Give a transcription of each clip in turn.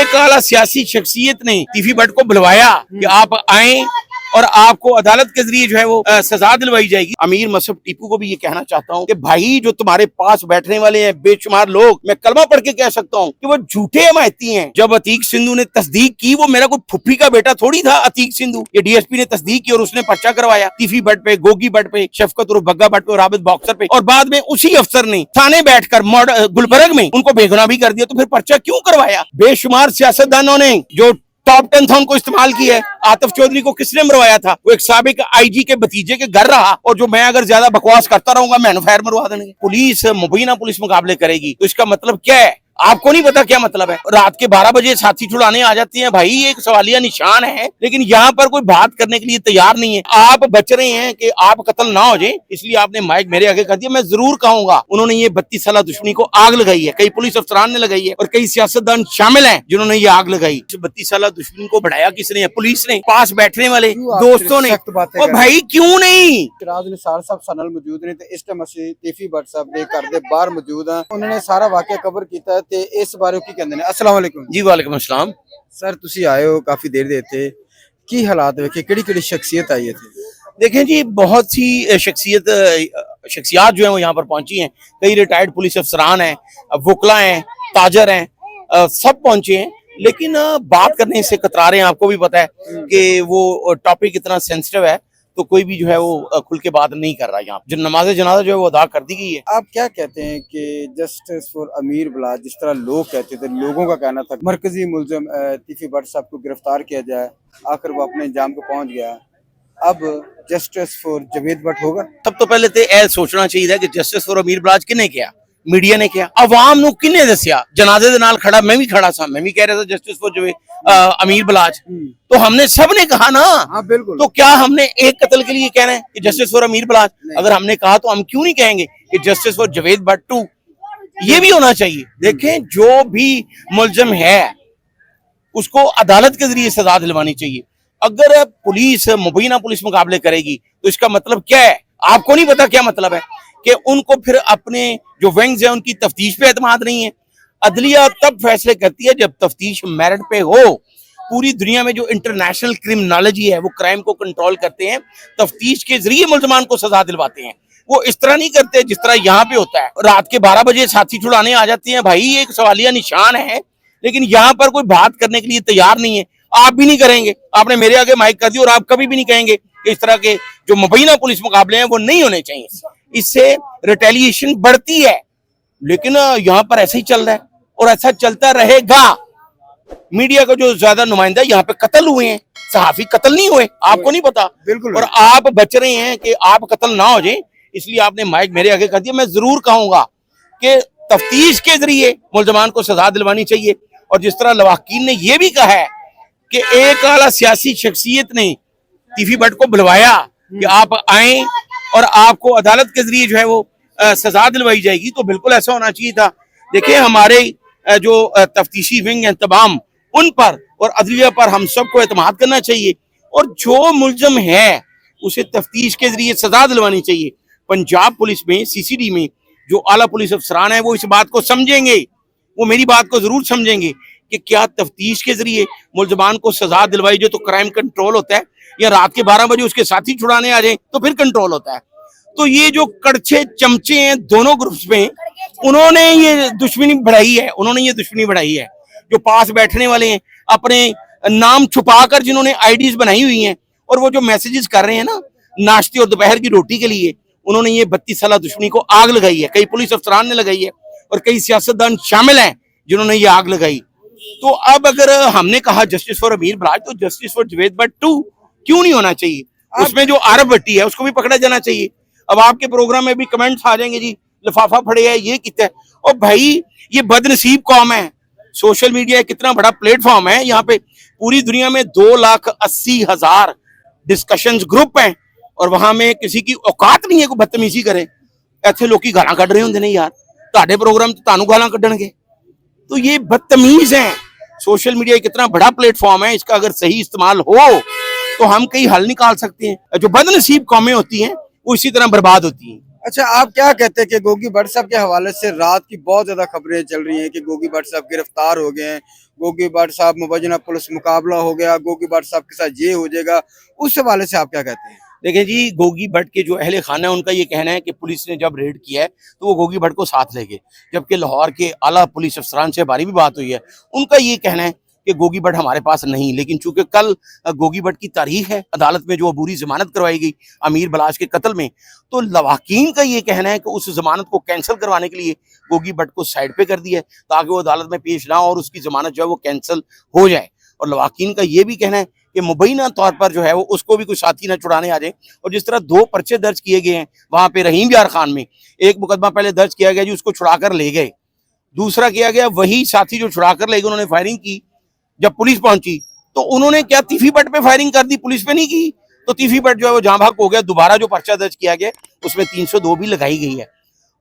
एक आला सियासी शख्सियत ने टीवी भट्ट को बुलवाया कि आप आए और आपको अदालत के जरिए जो है वो सजा दिलवाई जाएगी। अमीर मसहब टीपू को भी ये कहना चाहता हूँ कि भाई जो तुम्हारे पास बैठने वाले हैं बेशुमार लोग, मैं कलमा पढ़ के कह सकता हूँ कि वो झूठे हमायती हैं। जब अतीक सिंधु ने तस्दीक की, वो मेरा कोई फुफ्फी का बेटा थोड़ी था अतीक सिंधु। ये डीएसपी ने तस्दीक की और उसने पर्चा करवाया टीवी भट्ट पे, गोगी भट्ट पे, शफकत और बग्गा भट्ट पे और आबिद बॉक्सर पे, और बाद में उसी अफसर ने थाने बैठकर गुलबर्ग में उनको बेगुनाह भी कर दिया। तो फिर पर्चा क्यों करवाया? बेशुमार सियासतदानों ने जो टॉप 10 था उनको इस्तेमाल किया है। आतिफ चौधरी को किसने मरवाया था? वो एक साबिक आईजी के भतीजे के घर रहा, और जो मैं अगर ज्यादा बकवास करता रहूंगा मैंने फायर मरवा देंगे। पुलिस मुबीना पुलिस मुकाबले करेगी, तो इसका मतलब क्या है? आपको नहीं पता क्या मतलब है? रात के 12 बजे साथी छुड़ाने आ जाते हैं। भाई एक सवालिया निशान है, लेकिन यहाँ पर कोई बात करने के लिए तैयार नहीं है। आप बच रहे हैं कि आप कत्ल ना हो जाए, इसलिए आपने माइक मेरे आगे कर दिया। मैं जरूर कहूंगा उन्होंने ये 32 साल दुश्मनी को आग लगाई है, कई पुलिस अफसरान ने लगाई है और कई सियासतदान शामिल हैं जिन्होंने ये आग लगाई। 32 साल दुश्मनी को बढ़ाया किसने? पुलिस ने, पास बैठने वाले दोस्तों ने। और भाई क्यों नहीं? सिराज निसार साहब सनल मौजूद ने ते इस टाइम ਅਸੀਂ टीवी भट्ट साहब ਦੇ ਘਰ ਦੇ ਬਾਹਰ ਮੌਜੂਦ ਹਾਂ। ਉਹਨਾਂ ਨੇ ਸਾਰਾ ਵਾਕਿਆ ਕਵਰ ਕੀਤਾ ਤੇ ਇਸ ਬਾਰੇ ਕੀ ਕਹਿੰਦੇ ਨੇ। अस्सलाम वालेकुम जी वालेकुम अस्सलाम। सर ਤੁਸੀਂ ਆਏ ਹੋ ਕਾਫੀ ਦੇਰ ਦੇ ਇੱਥੇ, ਕੀ ਹਾਲਾत ਵੇਖੇ, ਕਿਹੜੀ ਕਿਹੜੀ शख्सियत आई है? देखें जी, बहुत सी शख्सियात जो है वो यहाँ पर पहुंची हैं। कई रिटायर्ड पुलिस अफसरान हैं, वकला हैं, ताजर हैं, सब पहुंचे हैं। लेकिन बात करने से कतरा रहे हैं। आपको भी पता है कि वो टॉपिक इतना सेंसिटिव है, तो कोई भी जो है वो खुल के बात नहीं कर रहा। यहाँ जो नमाज जनाजा जो है वो अदा कर दी गई है। आप क्या कहते हैं कि जस्टिस फॉर अमीर बलाज, जिस तरह लोग कहते थे, लोगों का कहना था मरकजी मुलजिम टीवी भट्ट साहब को गिरफ्तार किया जाए, आखिर वो अपने इंजाम को पहुंच गया, अब जस्टिस फॉर जवेद भट्ट होगा? सब तो पहले तो यह सोचना चाहिए कि जस्टिस फॉर अमीर बलाज किने किया? मीडिया ने किया। अवाम नूं किने दस्या? जनाजे दे नाल खड़ा, मैं भी खड़ा था, मैं भी कह रहा था जस्टिस फॉर अमीर बलाज। तो हमने सब ने कहा ना। हाँ बिल्कुल। तो क्या हमने एक कत्ल के लिए कहना है कि जस्टिस फॉर अमीर बलाज? अगर हमने कहा तो हम क्यों नहीं कहेंगे कि justice for Javed Bhatt too? ये भी होना चाहिए। देखें, जो भी मुलजिम है उसको अदालत के जरिए सजा दिलवानी चाहिए। अगर पुलिस मुबीना पुलिस मुकाबले करेगी तो इसका मतलब क्या है? आपको नहीं पता क्या मतलब है? कि उनको फिर अपने जो विंग्स है उनकी तफ्तीश पे एतमाद नहीं है। अदलिया तब फैसले करती है जब तफ्तीश मेरिट पे हो। पूरी दुनिया में जो इंटरनेशनल क्रिमिनोलॉजी है वो क्राइम को कंट्रोल करते हैं, तफ्तीश के जरिए मुल्ज़मान को सजा दिलवाते हैं। वो इस तरह नहीं करते जिस तरह यहाँ पे होता है। रात के 12 बजे साथी छुड़ाने आ जाते हैं। भाई एक सवालिया निशान है, लेकिन यहाँ पर कोई बात करने के लिए तैयार नहीं है। आप भी नहीं करेंगे, आपने मेरे आगे माइक कर दिया, और आप कभी भी नहीं कहेंगे कि इस तरह के जो मुबीना पुलिस मुकाबले हैं वो नहीं होने चाहिए। इससे रिटेलिएशन बढ़ती है, लेकिन यहाँ पर ऐसा ही चल रहा है और ऐसा चलता रहेगा। मीडिया का जो ज्यादा नुमाइंदा यहाँ पे कत्ल हुए हैं, सहाफी कत्ल नहीं हुए, आपको नहीं पता। बिल्कुल। और आप बच रहे हैं कि आप कत्ल ना हो जाए, इसलिए आपने माइक मेरे आगे कर दिया। मैं जरूर कहूंगा कि तफ्तीश के जरिए मुल्ज़मान को सजा दिलवानी चाहिए। और जिस तरह लवाकीन ने यह भी कहा है कि एक आला सियासी शख्सियत ने टीवी भट्ट को बुलवाया कि आप आए और आपको अदालत के जरिए जो है वो सजा दिलवाई जाएगी, तो बिल्कुल ऐसा होना चाहिए था। देखिए, हमारे जो तफ्तीशी विंग हैं तमाम, उन पर और अदलिया पर हम सबको एतमाद करना चाहिए, और जो मुल्ज़िम है उसे तफ्तीश के जरिए सजा दिलवानी चाहिए। पंजाब पुलिस में, सीसीडी में जो आला पुलिस अफसरान है वो इस बात को समझेंगे, वो मेरी बात को जरूर समझेंगे कि क्या तफ्तीश के जरिए मुल्ज़मान को सजा दिलवाई जाए तो क्राइम कंट्रोल होता है, या रात के 12 बजे उसके साथी छुड़ाने आ जाए तो फिर कंट्रोल होता है। तो ये जो कड़छे चमचे हैं दोनों ग्रुप्स में, उन्होंने ये दुश्मनी बढ़ाई है। जो पास बैठने वाले हैं, अपने नाम छुपाकर जिन्होंने आईडीज बनाई हुई हैं, और वो जो मैसेजेस कर रहे हैं ना नाश्ते और दोपहर की रोटी के लिए, उन्होंने ये 32 साल दुश्मनी को आग लगाई है। कई पुलिस अफसरान ने लगाई है और कई सियासतदान शामिल हैं जिन्होंने ये आग लगाई। तो अब अगर हमने कहा जस्टिस फॉर अमीर बलाज, तो justice for Javed Bhatt too क्यों नहीं होना चाहिए? उसमें जो आरब भट्टी है उसको भी पकड़ा जाना चाहिए। अब आपके प्रोग्राम में भी कमेंट्स आ जाएंगे, जी लिफाफा फड़े है, ये कितना है। और भाई ये बदनसीब कौम है। सोशल मीडिया कितना बड़ा प्लेटफॉर्म है, यहाँ पे पूरी दुनिया में 2,80,000 डिस्कशंस ग्रुप हैं, और वहां में किसी की औकात नहीं है कोई बदतमीजी करे। ऐसे लोग की गालां कढ़ रहे होंगे नहीं यार, ताड़े प्रोग्राम तो तानू गालां कढ़णगे। तो ये बदतमीज हैं। सोशल मीडिया कितना बड़ा प्लेटफॉर्म है, इसका अगर सही इस्तेमाल हो तो हम कई हल निकाल सकते हैं। जो बदनसीब कौमें होती हैं वो इसी तरह बर्बाद होती हैं। अच्छा, आप क्या कहते हैं कि गोगी भट्ट साहब के हवाले से रात की बहुत ज्यादा खबरें चल रही हैं कि गोगी भट्ट साहब गिरफ्तार हो गए हैं, गोगी भट्ट साहब मुबैना पुलिस मुकाबला हो गया, गोगी भट्ट साहब के साथ ये हो जाएगा, उस हवाले से आप क्या कहते हैं? देखिए जी, गोगी भट्ट के जो अहले खाना है उनका ये कहना है कि पुलिस ने जब रेड किया है तो वो गोगी भट्ट को साथ ले गए, जबकि लाहौर के आला पुलिस अफसरान से हमारी भी बात हुई है, उनका ये कहना है कि गोगी भट्ट हमारे पास नहीं। लेकिन चूंकि कल गोगी भट्ट की तारीख है अदालत में जो अबूरी जमानत करवाई गई अमीर बलाश के कत्ल में, तो लवाकीन का ये कहना है कि उस जमानत को कैंसिल करवाने के लिए गोगी भट्ट को साइड पे कर दिया है ताकि वो अदालत में पेश ना हो और उसकी जमानत जो है वो कैंसिल हो जाए। और लवाकीन का ये भी कहना है कि मुबैना तौर पर जो है वो उसको भी कोई साथी ना छुड़ाने आ जाए। और जिस तरह 2 पर्चे दर्ज किए गए हैं वहां पे रहीम यार खान में, एक मुकदमा पहले दर्ज किया गया जी, उसको छुड़ा कर ले गए, दूसरा किया गया वही साथी जो छुड़ा कर ले गए उन्होंने फायरिंग की, जब पुलिस पहुंची तो उन्होंने क्या तीफी भट्ट पे फायरिंग कर दी, पुलिस पे नहीं की, तो तीफी भट्ट जो है वो जहां भाग हो गया। दोबारा जो पर्चा दर्ज किया गया उसमें 302 भी लगाई गई है।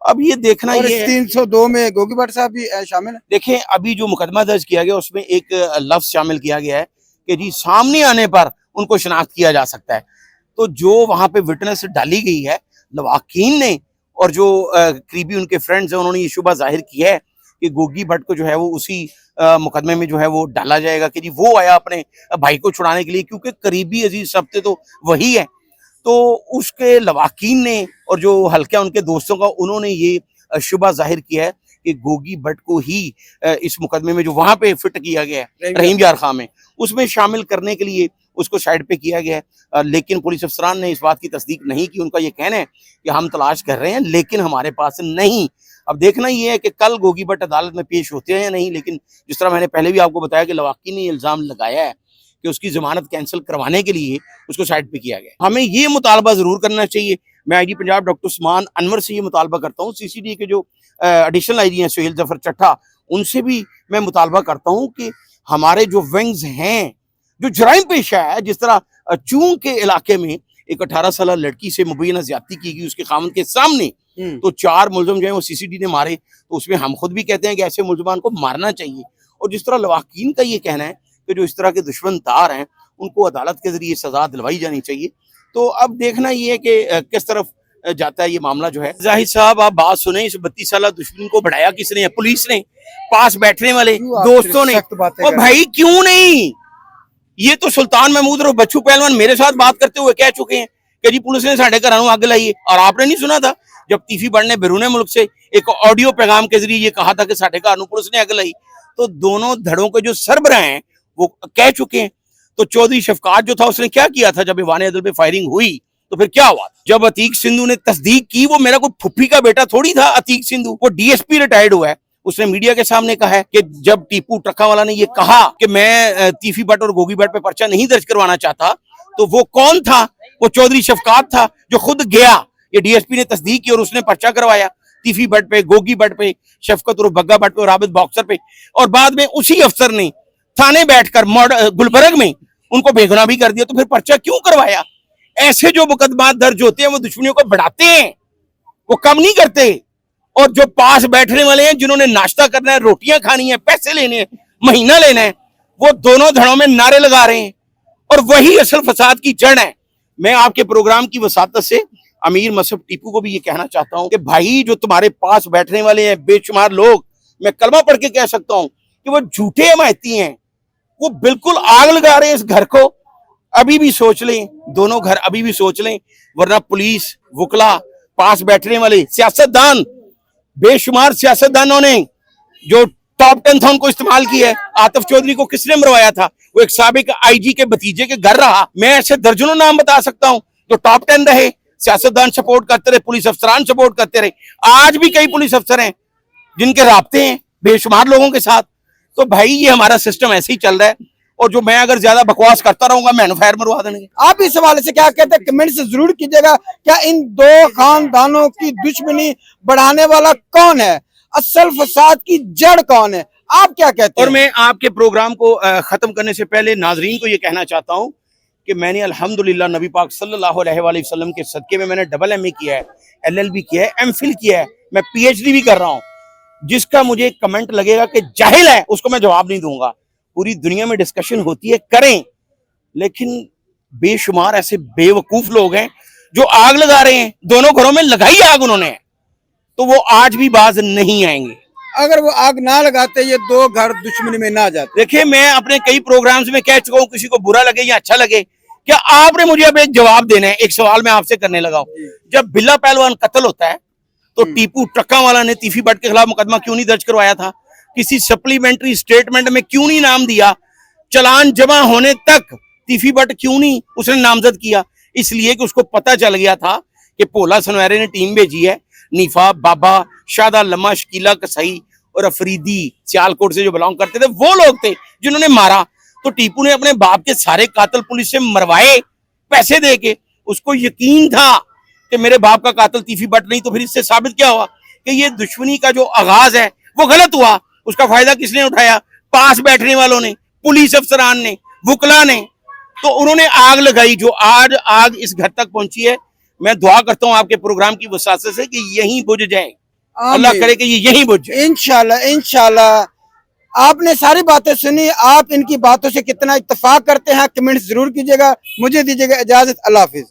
अब ये देखना और ये 302 में गोगी भट्ट साहब भी शामिल है। देखें, अभी जो मुकदमा दर्ज किया गया उसमें एक लफ्ज शामिल किया गया है कि जी सामने आने पर उनको शनाख्त किया जा सकता है। तो जो वहां पे विटनेस डाली गई है लवाकीन ने और जो करीबी उनके फ्रेंड्स हैं उन्होंने ये शुबा जाहिर किया है कि गोगी भट्ट को जो है वो उसी मुकदमे में जो है वो डाला जाएगा कि जी वो आया अपने भाई को छुड़ाने के लिए, क्योंकि करीबी अजीज सबसे तो वही है। तो उसके लवाकीन ने और जो हल्का उनके दोस्तों का उन्होंने ये शुबा जाहिर किया है कि गोगी भट्ट को ही इस मुकदमे में जो वहां पे फिट किया गया है रहीम यार खान में, उसमें शामिल करने के लिए उसको साइड पे किया गया है। लेकिन पुलिस अफसरान ने इस बात की तस्दीक नहीं की। उनका ये कहना है कि हम तलाश कर रहे हैं लेकिन हमारे पास नहीं। अब देखना ये है कि कल गोगी भट्ट अदालत में पेश होते हैं या नहीं। लेकिन जिस तरह मैंने पहले भी आपको बताया कि लवाकी ने इल्जाम लगाया है कि उसकी जमानत कैंसिल करवाने के लिए उसको साइड पे किया गया। हमें ये मुतालबा जरूर करना चाहिए। मैं आईजी पंजाब डॉक्टर उस्मान अनवर से ये मुतालबा करता हूँ, सीसीडी के जो एडिशनल आईजी हैं सुहेल जफर चट्टा, उनसे भी मैं मुतालबा करता हूँ कि हमारे जो विंग्स हैं जो जराइम पेशा है, जिस तरह चूंग के इलाके में एक 18 साल लड़की से मुबैना ज्यादती की गई उसके खामन के सामने, तो 4 मुलजम जो है वो सीसीडी ने मारे, तो उसमें हम खुद भी कहते हैं कि ऐसे मुलजमान को मारना चाहिए। और जिस तरह लवाकीन का ये कहना है कि जो इस तरह के दुश्मन तार हैं उनको अदालत के जरिए सजा दिलवाई जानी चाहिए। तो अब देखना ये है कि किस तरफ जाता है ये मामला जो है। जाहिद साहब आप बात सुने, इस 32 साल दुश्मन को बढ़ाया किसने है? पुलिस ने, पास बैठने वाले दोस्तों ने। और भाई क्यों नहीं, ये तो सुल्तान महमूद और बच्चू पहलवान मेरे साथ बात करते हुए कह चुके हैं कि जी पुलिस ने साढ़े घरों आग लाई है। और आपने नहीं सुना था जब तीफी भट्ट ने बैरूने मुल्क से एक ऑडियो पैगाम के जरिए ये कहा था कि साढ़े घरों पुलिस ने आग लाई? तो दोनों धड़ों के जो सरबराह हैं वो कह चुके हैं। तो चौधरी शफकात जो था उसने क्या किया था जब ईवान अदल पे फायरिंग हुई, तो फिर क्या हुआ? जब अतीक सिंधु ने तस्दीक की, वो मेरा कोई फुफ्फी का बेटा थोड़ी था अतीक सिंधु, वो डीएसपी रिटायर्ड हुआ है। उसने मीडिया के सामने कहा है कि जब टीपू ट्रक्का वाला ने ये कहा कि मैं तीफी भट्ट और गोगी भट्ट पे पर्चा नहीं दर्ज करवाना चाहता, तो वो कौन था? वो चौधरी शफकात था जो खुद गया, ये डीएसपी ने तस्दीक की और उसने पर्चा करवाया तीफी भट्ट पे, गोगी भट्ट पे, शफकत और बग्गा भट्ट पे और आबिद बॉक्सर पे। और बाद में उसी अफसर ने थाने बैठकर गुलबर्ग में उनको बेगुनाह भी कर दिया। तो फिर पर्चा क्यों करवाया? ऐसे जो मुकदमा दर्ज होते हैं वो दुश्मनियों को बढ़ाते हैं, वो कम नहीं करते। और जो पास बैठने वाले हैं जिन्होंने नाश्ता करना है, रोटियां खानी है, पैसे लेने हैं, महीना लेना है, वो दोनों धड़ों में नारे लगा रहे हैं और वही असल फसाद की जड़ है। मैं आपके प्रोग्राम की वसातत से अमीर मसहब टीपू को भी ये कहना चाहता हूं कि भाई जो तुम्हारे पास बैठने वाले हैं बेशुमार लोग, मैं कलमा पढ़ के कह सकता हूं कि वो झूठे हमायती हैं, वो बिल्कुल आग लगा रहे हैं इस घर को। अभी भी सोच लें, दोनों घर अभी भी सोच लें, वरना पुलिस, वकला, पास बैठने वाले सियासतदान, बेशुमार सियासतदानों ने जो टॉप 10 था उनको इस्तेमाल किया है। आतिफ चौधरी को किसने मरवाया था? वो एक साबिक आईजी के भतीजे के घर रहा। मैं ऐसे दर्जनों नाम बता सकता हूं जो टॉप 10 रहे, सियासतदान सपोर्ट करते रहे, पुलिस अफसरान सपोर्ट करते रहे। आज भी कई पुलिस अफसर हैं जिनके राब्ते हैं बेशुमार लोगों के साथ। तो भाई ये हमारा सिस्टम ऐसे ही चल रहा है और जो मैं अगर ज्यादा बकवास करता रहूंगा मैं फायर मरवा देंगे। आप इस हवाले से क्या कहते हैं, कमेंट से जरूर कीजिएगा। क्या इन दो खानदानों की दुश्मनी बढ़ाने वाला कौन है? असल फसाद की जड़ कौन है? आप क्या कहते हैं? और मैं आपके प्रोग्राम को खत्म करने से पहले नाजरीन को ये कहना चाहता हूँ कि मैंने अल्हम्दुलिल्लाह नबी पाक सल्लल्लाहु अलैहि वसल्लम के सदके में मैंने डबल MA किया है, LLB किया है, MPhil किया है, मैं PhD भी कर रहा हूँ। जिसका मुझे कमेंट लगेगा कि जाहिल है उसको मैं जवाब नहीं दूंगा। पूरी दुनिया में डिस्कशन होती है, करें, लेकिन बेशुमार ऐसे बेवकूफ लोग हैं जो आग लगा रहे हैं। दोनों घरों में लगाई आग उन्होंने, तो वो आज भी बाज नहीं आएंगे। अगर वो आग ना लगाते ये दो घर दुश्मनी में ना जाते। देखिए, मैं अपने कई प्रोग्राम्स में कह चुका हूँ, किसी को बुरा लगे या अच्छा लगे, क्या आपने मुझे अब एक जवाब देना है। एक सवाल मैं आपसे करने लगा हूँ, जब बिल्ला पहलवान कत्ल होता है तो टीपू ट्रक्का वाला ने तीफी भट्ट के खिलाफ मुकदमा क्यों नहीं दर्ज करवाया था? किसी सप्लीमेंट्री स्टेटमेंट में क्यों नहीं नाम दिया? चालान जमा होने तक तीफी भट्ट क्यों नहीं उसने नामजद किया? इसलिए कि उसको पता चल गया था कि भोला सनवैरे ने टीम भेजी है, नीफा, बाबा, शादा लम्मा, शकीला कसाई और अफरीदी सियालकोट से जो बिलोंग करते थे वो लोग थे जिन्होंने मारा। तो टीपू ने अपने बाप के सारे कातिल पुलिस से मरवाए पैसे दे के। उसको यकीन था कि मेरे बाप का कातिल तीफी भट्ट नहीं। तो फिर इससे साबित क्या हुआ कि ये दुश्मनी का जो आगाज है वो गलत हुआ। उसका फायदा किसने उठाया? पास बैठने वालों ने, पुलिस अफसरान ने, वुकला ने। तो उन्होंने आग लगाई, जो आज आग इस घर तक पहुंची है। मैं दुआ करता हूं आपके प्रोग्राम की वसात से कि यहीं बुझ जाए, अल्लाह करे कि ये यहीं बुझ जाए। इंशाल्लाह इंशाल्लाह। आपने सारी बातें सुनी, आप इनकी बातों से कितना इत्तेफाक करते हैं कमेंट जरूर कीजिएगा। मुझे दीजिएगा इजाजत, अल्लाह हाफिज।